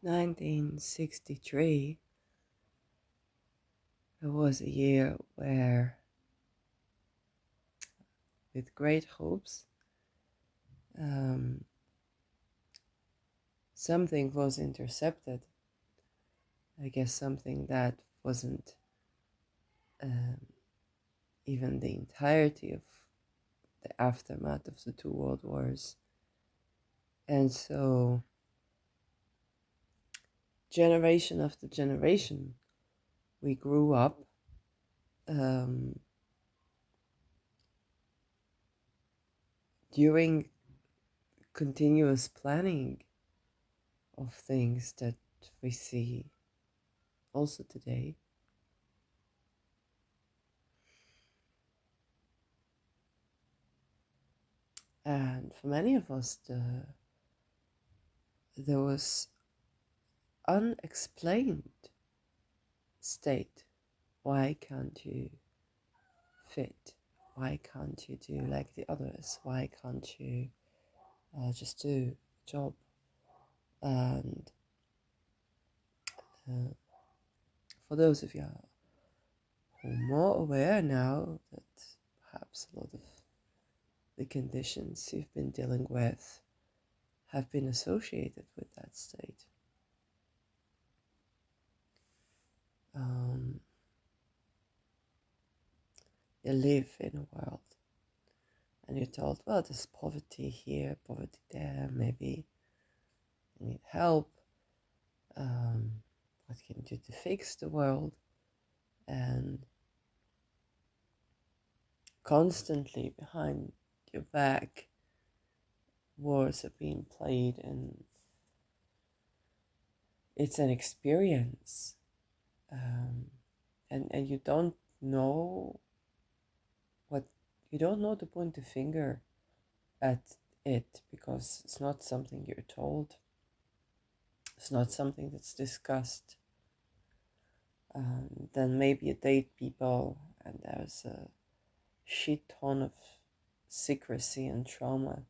1963, it was a year where, with great hopes, um, something was intercepted. I guess something that wasn't um, even the entirety of the aftermath of the two world wars. And so, generation after generation, we grew up um, during continuous planning of things that we see also today. And for many of us, there was unexplained state. Why can't you fit? Why can't you do like the others? Why can't you just do a job? And uh, for those of you who are more aware now that perhaps a lot of the conditions you've been dealing with have been associated with that state. Um, you live in a world and you're told, well, there's poverty here, poverty there, maybe you need help. What can you do to fix the world? And constantly behind your back, wars are being played, and it's an experience. Um, and you don't know what you don't know to point the finger at it because it's not something you're told. It's not something that's discussed. Then maybe you date people and there's a shit ton of secrecy and trauma.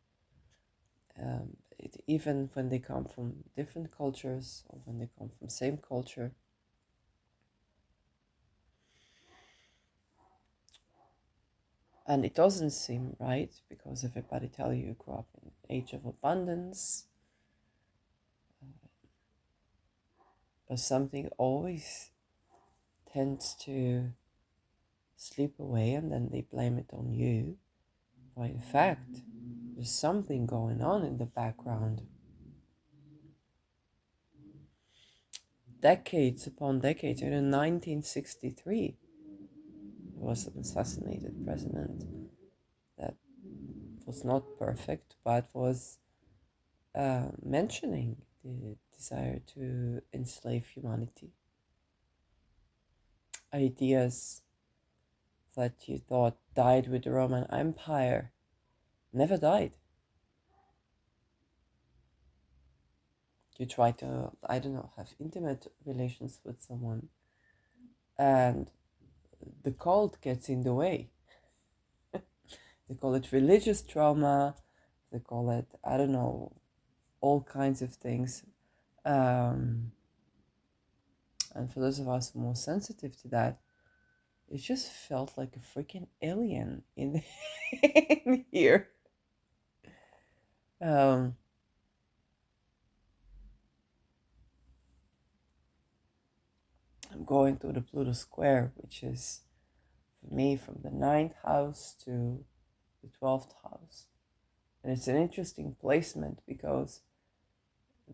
Even when they come from different cultures or when they come from same culture. And it doesn't seem right because everybody tell you grew up in age of abundance, but something always tends to slip away and then they blame it on you. But in fact, there's something going on in the background. Decades upon decades, in 1963, there was an assassinated president that was not perfect, but was mentioning the desire to enslave humanity. Ideas that you thought died with the Roman Empire never died. You try to, I don't know, have intimate relations with someone, and the cult gets in the way. They call it religious trauma, they call it, I don't know, all kinds of things. And for those of us more sensitive to that, it just felt like a freaking alien in here. Um, I'm going to the Pluto Square, which is for me from the 9th house to the 12th house. And it's an interesting placement because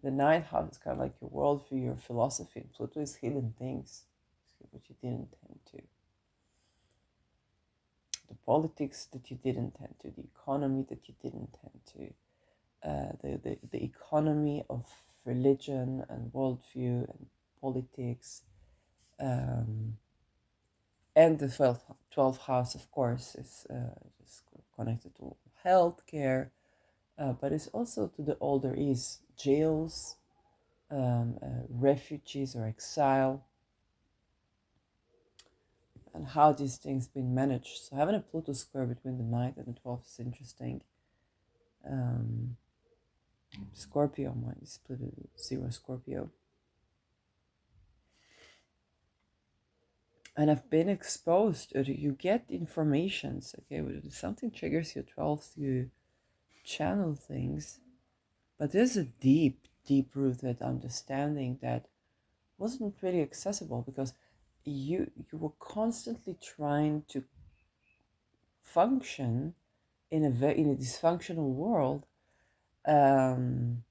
the 9th house is kind of like your worldview, your philosophy. And Pluto is hidden things, what you didn't tend to. The politics that you didn't tend to, the economy that you didn't tend to, the economy of religion and worldview and politics. And the 12th house, of course, is connected to healthcare, but it's also to the older east, jails, refugees or exile, and how these things been managed. So having a Pluto square between the 9th and the 12th is interesting. Scorpio, mine is Pluto 0 Scorpio. and I've been exposed, or you get informations, okay, when something triggers your 12th, you channel things, but there's a deep rooted understanding that wasn't really accessible because you were constantly trying to function in a dysfunctional world, um,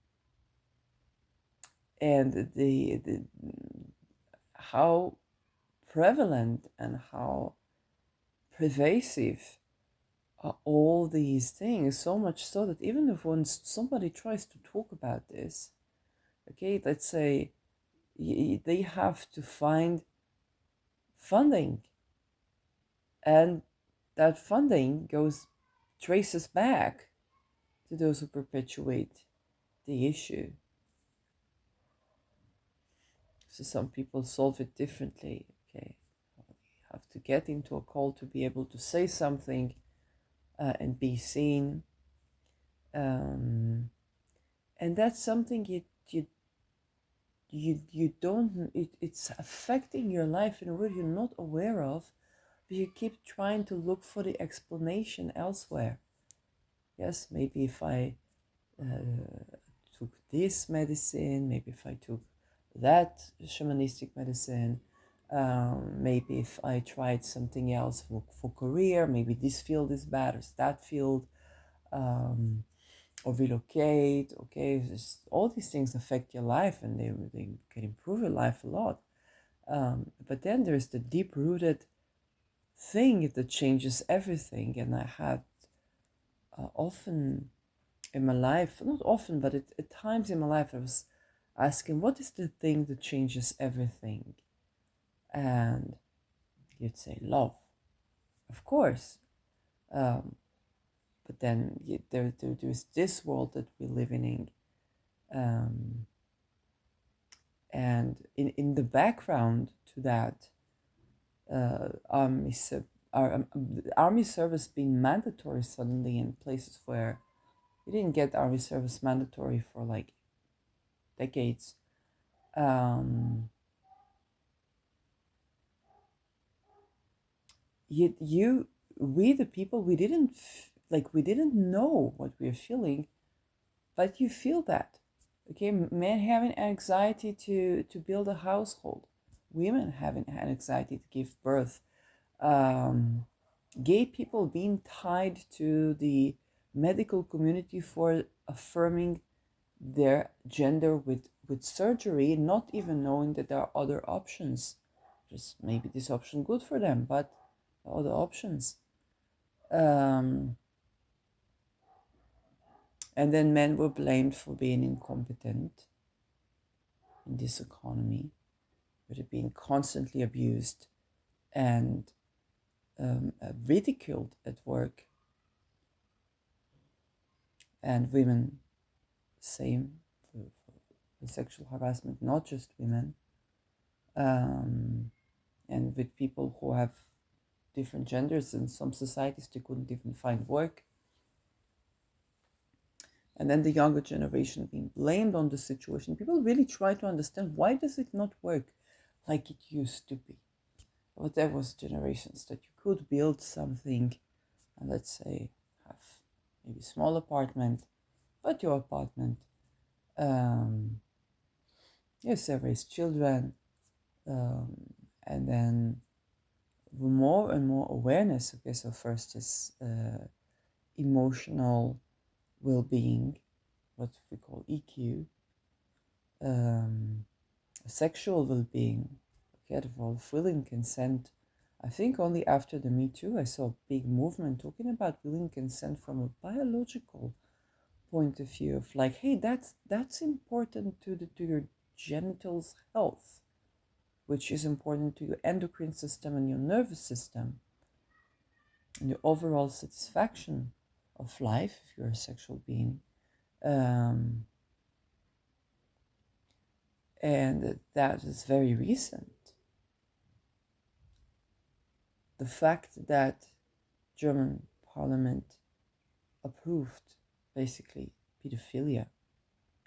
and the how prevalent and how pervasive are all these things, so much so that even if once somebody tries to talk about this, okay, let's say they have to find funding, and that funding goes traces back to those who perpetuate the issue. So some people solve it differently. Okay, you have to get into a call to be able to say something and be seen, um, and that's something you don't. It's affecting your life in a way you're not aware of, but you keep trying to look for the explanation elsewhere. Yes, maybe if I took this medicine, maybe if I took that shamanistic medicine, maybe if I tried something else for career, maybe this field is bad or that field, um, or relocate. Okay, all these things affect your life and they can improve your life a lot. But then there's the deep rooted thing that changes everything. And I had often in my life, not often, but at times in my life, I was asking, what is the thing that changes everything? And you'd say, love, of course. Um, but then there's this world that we live in. Um, and in the background to that, army, army service being mandatory suddenly in places where you didn't get army service mandatory for like decades. Um, you we the people, we didn't we didn't know what we are feeling, but you feel that. Okay, men having anxiety to build a household, women having anxiety to give birth, um, gay people being tied to the medical community for affirming their gender with surgery, not even knowing that there are other options. Just maybe this option good for them, but other options. Um, and then men were blamed for being incompetent in this economy, where they're being constantly abused and ridiculed at work. And women, same for sexual harassment, not just women. Um, and with people who have different genders in some societies, they couldn't even find work. And then the younger generation being blamed on the situation. People really try to understand, why does it not work like it used to be? But there was generations that you could build something and, let's say, have maybe small apartment, but your apartment, um, yes, there raise children, um, and then more and more awareness. Okay, so first is emotional well-being, what we call EQ, um, sexual well-being, okay, the willing consent. I think only after the Me Too I saw a big movement talking about willing consent from a biological point of view of like, hey, that's important to your genitals health, which is important to your endocrine system and your nervous system and your overall satisfaction of life if you're a sexual being. Um, and that is very recent. The fact that German parliament approved basically pedophilia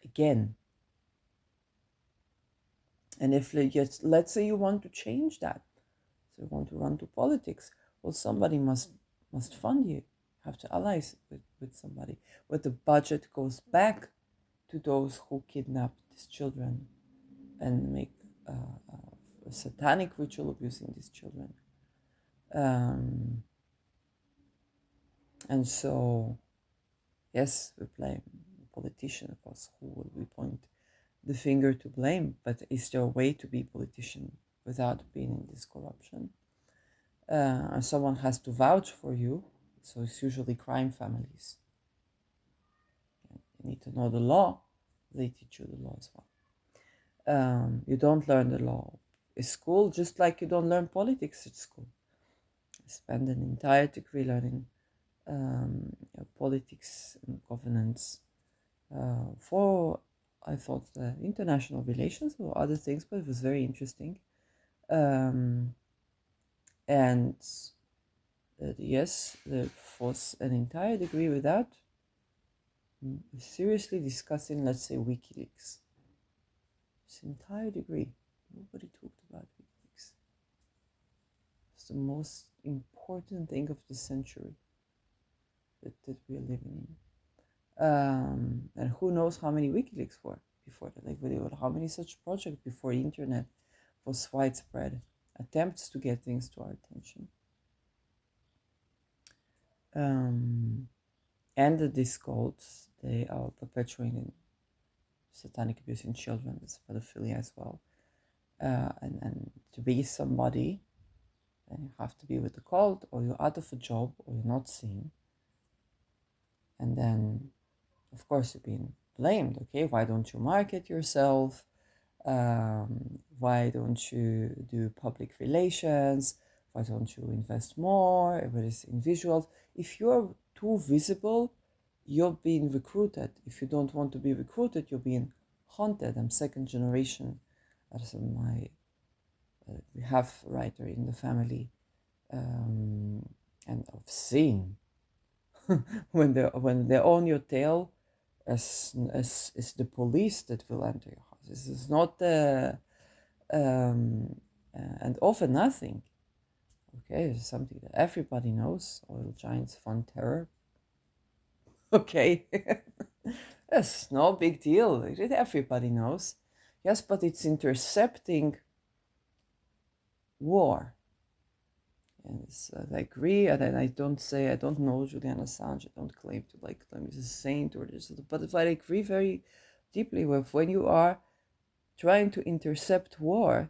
again. And if let's say you want to change that, you want to run to politics, well, somebody must fund you. You have to ally with somebody. But the budget goes back to those who kidnap these children and make a satanic ritual of using these children. And so, yes, we blame politicians, of course. Who will we point the finger to blame? But is there a way to be politician without being in this corruption? And someone has to vouch for you, so it's usually crime families. You need to know the law. They teach you the law as well. You don't learn the law at school, just like you don't learn politics at school. I spend an entire degree learning politics and governance for, I thought, international relations or other things, but it was very interesting. And yes, there was an entire degree without seriously discussing, let's say, WikiLeaks. This entire degree, nobody talked about WikiLeaks. It's the most important thing of the century that we are living in. And who knows how many WikiLeaks were before that? Like, how many such projects before the internet was widespread attempts to get things to our attention. And these cults, they are perpetuating satanic abuse in children, it's pedophilia as well. And to be somebody, then you have to be with the cult, or you're out of a job, or you're not seen. And then, of course, you're being blamed. Okay, why don't you market yourself? Why don't you do public relations? Why don't you invest more? Everybody's in visuals. If you're too visible, you're being recruited. If you don't want to be recruited, you're being haunted. I'm second generation. As we have a writer in the family, and I've seen when they're on your tail, as the police that will enter your house. This is not and often nothing. Okay, it's something that everybody knows. Oil giants fund terror. Okay, it's no big deal. Everybody knows. Yes, but it's intercepting war. And I agree, and I don't know Julian Assange. I don't claim he's a saint or this, but I agree very deeply with when you are trying to intercept war,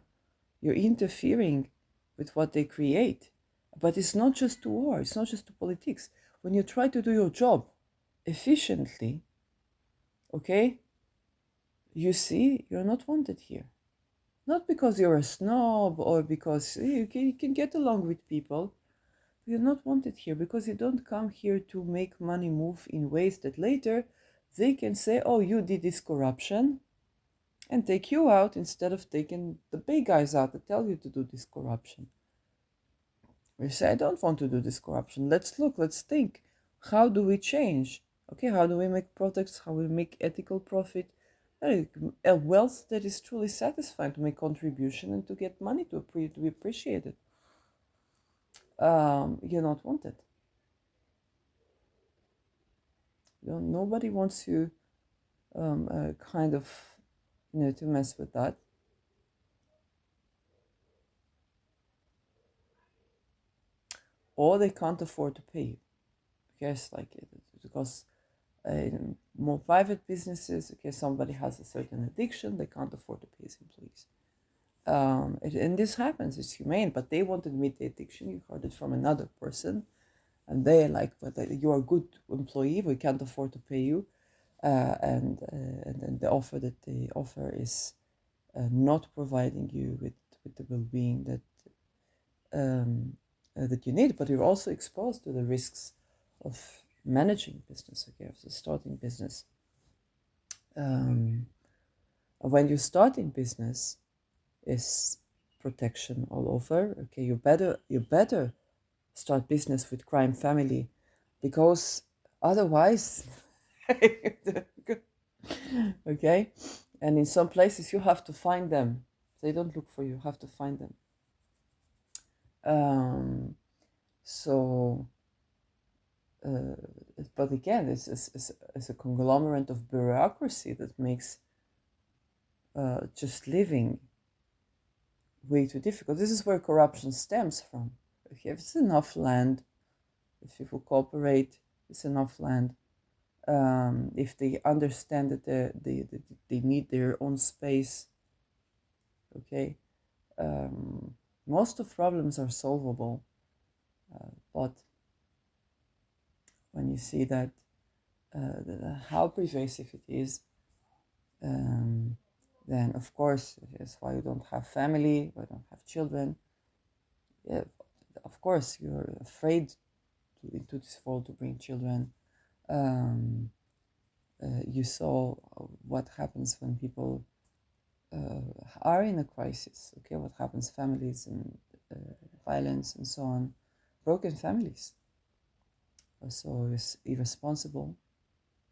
you're interfering with what they create. But it's not just to war, it's not just to politics. When you try to do your job efficiently, okay, you see, you're not wanted here. Not because you're a snob or because you can get along with people. You're not wanted here because you don't come here to make money move in ways that later they can say, oh, you did this corruption, and take you out instead of taking the big guys out that tell you to do this corruption. We say, I don't want to do this corruption. Let's look, let's think. How do we change? Okay, how do we make products? How we make ethical profit? A wealth that is truly satisfying, to make contribution and to get money to be appreciated. You're not wanted. Nobody wants you kind of, to mess with that. Or they can't afford to pay you. Because in more private businesses, okay, somebody has a certain addiction, they can't afford to pay his employees. And this happens, it's humane, but they want to admit the addiction. You heard it from another person, and they're like, but you're a good employee, we can't afford to pay you. And then the offer that they offer is not providing you with the well-being that you need, but you're also exposed to the risks of managing business, okay, of starting business. When you start in business, is protection all over. Okay, you better start business with crime family, because otherwise, okay, and in some places you have to find them. They don't look for you, you have to find them. Um, so, uh, but again, it's a conglomerate of bureaucracy that makes just living way too difficult. This is where corruption stems from. If you have enough land, if people cooperate, it's enough land. If they understand that they need their own space, okay, um, most of problems are solvable. But when you see that how pervasive it is, um, then of course that's why you don't have family, why you don't have children. Yeah, of course you're afraid into this world to bring children. Um, you saw what happens when people are in a crisis. Okay, what happens? Families and violence and so on, broken families. So it's irresponsible.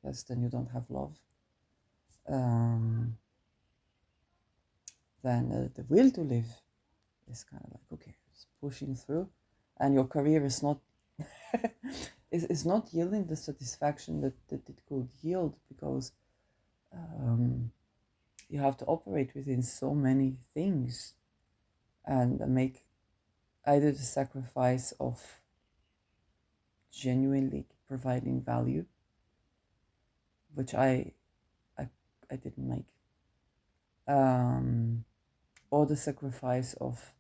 Yes, then you don't have love. Um, then the will to live is kind of like okay, it's pushing through, and your career is not is not yielding the satisfaction that it could yield because you have to operate within so many things and make either the sacrifice of genuinely providing value, which I, I didn't make, um, or the sacrifice of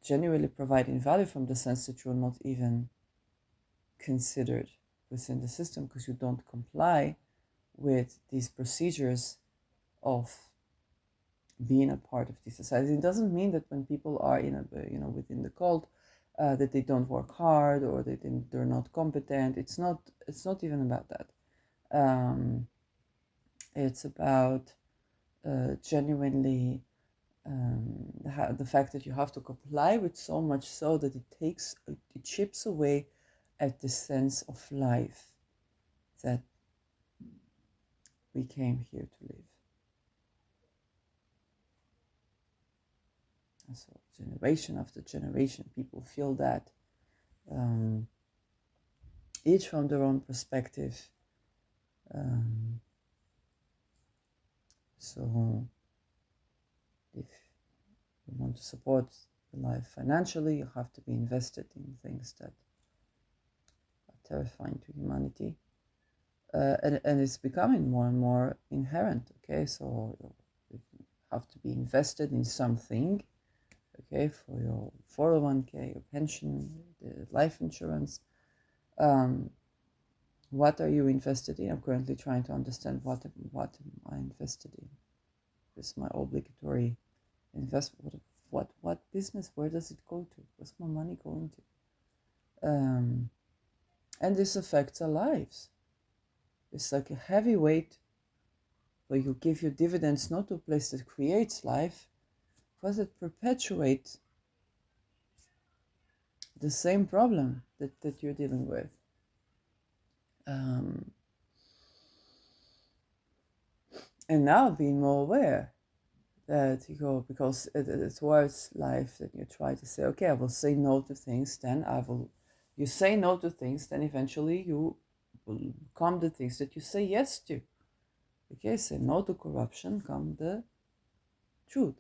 genuinely providing value from the sense that you're not even considered within the system because you don't comply with these procedures of being a part of the society. It doesn't mean that when people are in a within the cult that they don't work hard or they're not competent. It's not even about that. Um, it's about genuinely the fact that you have to comply with so much so that it chips away at the sense of life that we came here to live. And so generation after generation, people feel that, um, each from their own perspective. Um, so if you want to support the life financially, you have to be invested in things that are terrifying to humanity. And it's becoming more and more inherent, okay? So you have to be invested in something, okay, for your 401k, your pension, the life insurance. Um, what are you invested in? I'm currently trying to understand what am I invested in. This is my obligatory investment. What business? Where does it go to? What's my money going to? And this affects our lives. It's like a heavy weight where you give your dividends not to a place that creates life, but that perpetuates the same problem that you're dealing with. Um, and now being more aware that you go, because towards life that you try to say, okay, I will say no to things, then you say no to things, then eventually you will come the things that you say yes to. Okay, say no to corruption, come the truth.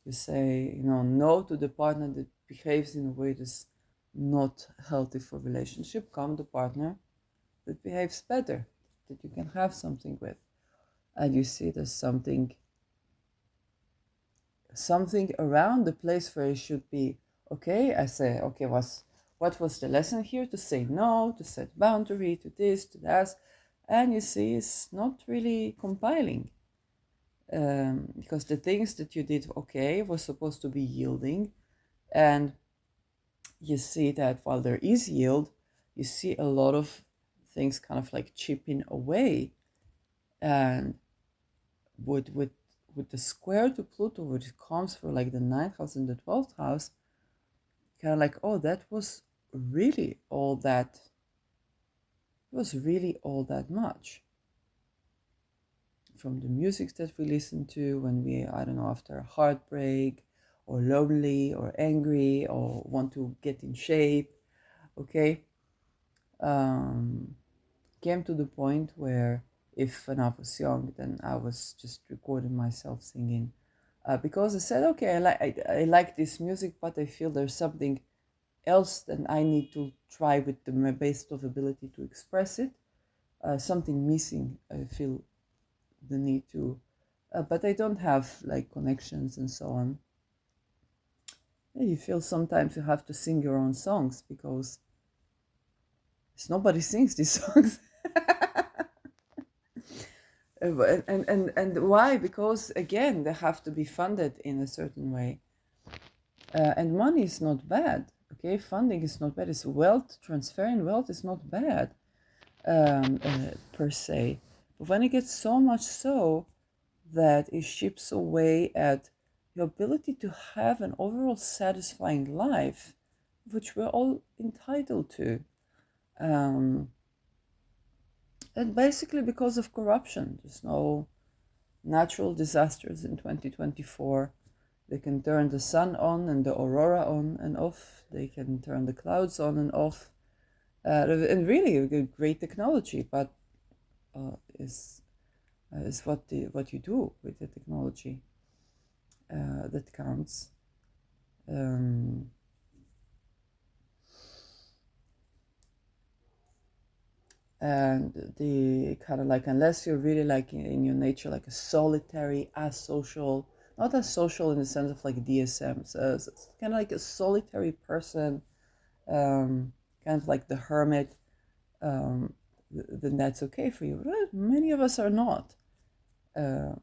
You say, no to the partner that behaves in a way that's not healthy for relationship, come the partner that behaves better, that you can have something with. And you see there's something around the place where it should be. Okay, I say, okay, what was the lesson here? To say no, to set boundary, to this, to that. And you see, it's not really compiling. Because the things that you did, okay, was supposed to be yielding. And you see that while there is yield, you see a lot of things kind of like chipping away. And with the square to Pluto, which comes for like the 9th house and the 12th house, kind of like, oh, that was really all that, it was really all that much. From the music that we listen to when we, I don't know, after a heartbreak, or lonely or angry or want to get in shape. Okay. Um, Came to the point where if when I was young, then I was just recording myself singing. Because I said, okay, I like this music, but I feel there's something else that I need to try with my best of ability to express it. Something missing. I feel the need to, but I don't have like connections and so on. Yeah, you feel sometimes you have to sing your own songs because nobody sings these songs. And why? Because again, they have to be funded in a certain way, and money is not bad. Okay, funding is not bad. It's wealth, transferring wealth is not bad per se. But when it gets so much so that it chips away at your ability to have an overall satisfying life, which we're all entitled to. Um, and basically because of corruption. There's no natural disasters in 2024. They can turn the sun on and the aurora on and off. They can turn the clouds on and off. And really a great technology, but is what you do with the technology that counts. Um, and the kind of like, unless you're really like in your nature like a solitary, asocial, not as social in the sense of like DSM, so it's kind of like a solitary person, kind of like the hermit, um, then that's okay for you. But many of us are not, um,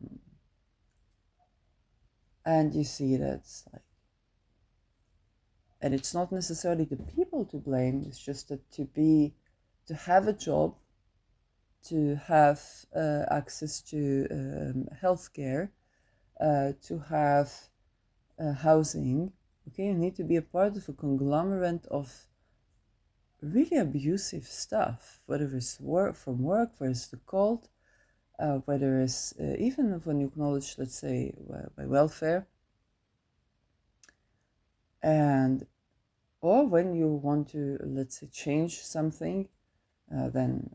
and you see that's like, and it's not necessarily the people to blame. It's just that to have a job, to have access to healthcare, to have housing. Okay, you need to be a part of a conglomerate of really abusive stuff, whether it's work, whether it's the cult, whether it's even when you acknowledge, let's say, by welfare, and or when you want to, let's say, change something, then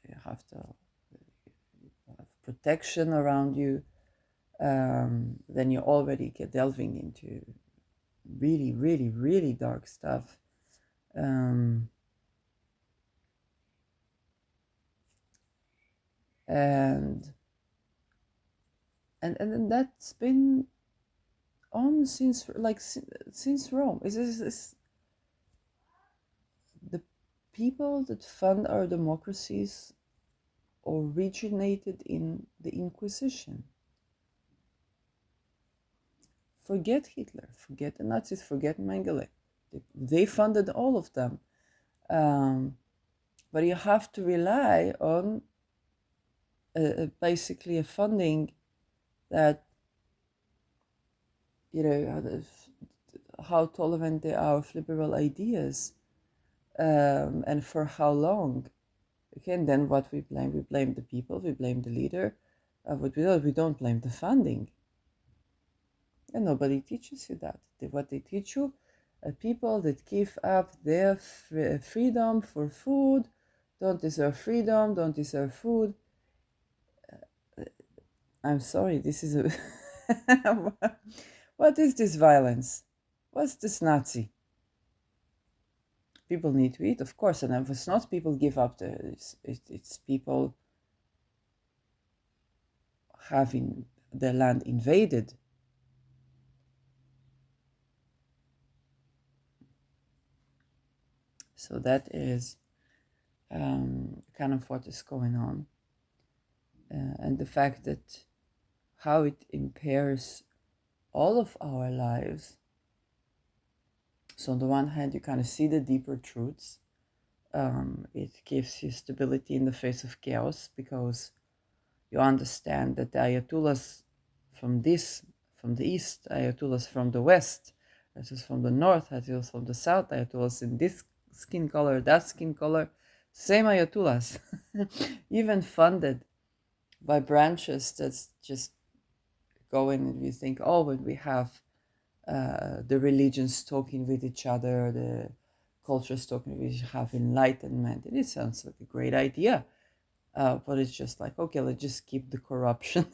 you have to have protection around you. Then you already get delving into really, really, really dark stuff. Um, and and that's been on since like since Rome. Is the people that fund our democracies originated in the Inquisition. Forget Hitler, forget the Nazis, forget Mengele. They funded all of them. But you have to rely on basically a funding that, you know, how tolerant they are of liberal ideas, and for how long. Okay, and then what we blame? We blame the people, we blame the leader. But we don't blame the funding. And nobody teaches you that. What they teach you, people that give up their freedom for food, don't deserve freedom, don't deserve food. I'm sorry, this is a. What is this violence? What's this Nazi? People need to eat, of course, and if it's not people give up, it's people having their land invaded. So that is kind of what is going on. And the fact that how it impairs all of our lives. So on the one hand, you kind of see the deeper truths. It gives you stability in the face of chaos because you understand that the ayatollahs from from the east, ayatollahs from the west, ayatollahs from the north, ayatollahs from the south, ayatollahs in this skin color, that skin color, same ayatollahs, even funded by branches that's just going and we think, oh, but we have the religions talking with each other, the cultures talking with each other, have enlightenment. And it sounds like a great idea, but it's just like, okay, let's just keep the corruption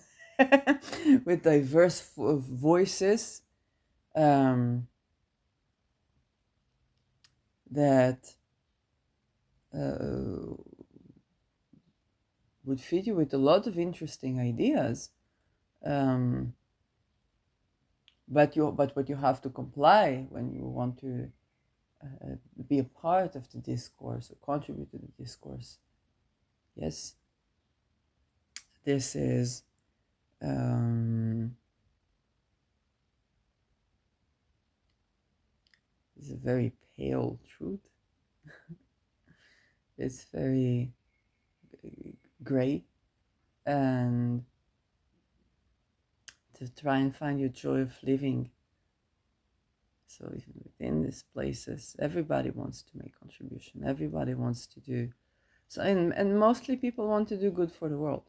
with diverse voices that uh, would feed you with a lot of interesting ideas. Um, but what you have to comply when you want to be a part of the discourse or contribute to the discourse. Yes, this um, is a very pale truth. It's very gray, and to try and find your joy of living. So even within these places, everybody wants to make contribution. Everybody wants to do so, and mostly people want to do good for the world.